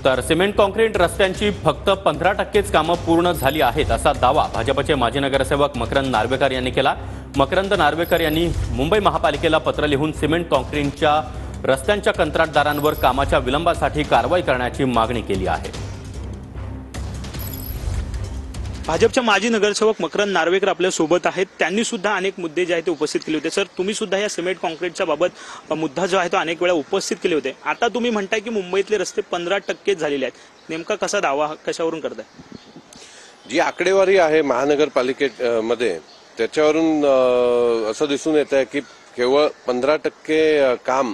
तर cement concrete रस्त्यांची फक्त 15%च कामं पूर्ण झाली आहेत असा दावा भाजपचे माजी नगरसेवक मकरंद नार्वेकर यांनी केला। मकरंद नार्वेकर यांनी मुंबई महापालिकेला पत्र लिहून सिमेंट काँक्रीटच्या रस्त्यांच्या कंत्राटदारांवर कामाच्या विलंबासाठी कारवाई करण्याची मागणी केली आहे। भाजपचे माजी नगरसेवक मकरंद नार्वेकर आपल्या सोबत आहेत। त्यांनी सुद्धा अनेक मुद्दे जे आहेत ते उपस्थित केले होते। सर, तुम्ही सुद्धा या सिमेंट काँक्रीटच्या बाबत मुद्दा जो आहे तो अनेक वेळा उपस्थित केले होते। आता तुम्ही म्हणताय की मुंबईतले रस्ते 15% झालेले आहेत, नेमका कसा दावा कशावरून करताय? जी आकडेवारी आहे महानगरपालिकेमध्ये त्याच्यावरून असं दिसून येत आहे की केवळ 15% काम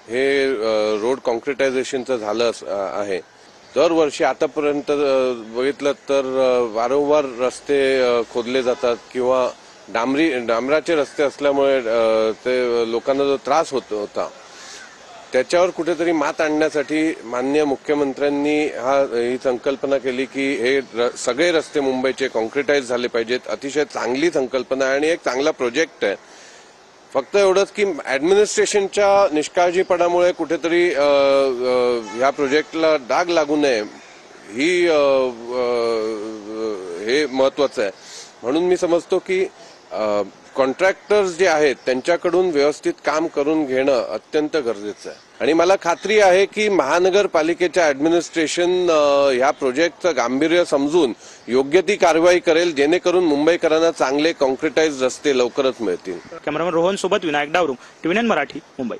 हे रोड कॉन्क्रिटायझेशनचं झालं आहे। दरवर्षी आतापर्यंत बघितलं तर वारंवार रस्ते खोदले जातात किंवा डांबराचे रस्ते असल्यामुळे ते लोकांना जो त्रास होता त्याच्यावर कुठेतरी मात आणण्यासाठी माननीय मुख्यमंत्र्यांनी ही संकल्पना केली की हे सगळे रस्ते मुंबईचे कॉन्क्रिटाइज झाले पाहिजेत। अतिशय चांगली संकल्पना आहे आणि एक चांगला प्रोजेक्ट आहे। फक्त एवढंच की ऍडमिनिस्ट्रेशनच्या निष्काळजीपणामुळे कुठेतरी ह्या प्रोजेक्टला डाग लागू नये हे महत्वाचं आहे। म्हणून मी समजतो की कॉन्ट्रॅक्टर्स जे आहेत त्यांच्याकडून व्यवस्थित काम करून घेणं अत्यंत गरजेचं आहे आणि मला खात्री आहे की महानगरपालिकेच्या ऍडमिनिस्ट्रेशन ह्या प्रोजेक्टचं गांभीर्य समजून योग्य ती कारवाई करेल जेणेकरून मुंबईकरांना चांगले कॉन्क्रिटाइज रस्ते लवकरच मिळतील। कॅमेरामन रोहन सोबत विनायक डावरू, TVN मराठी, मुंबई।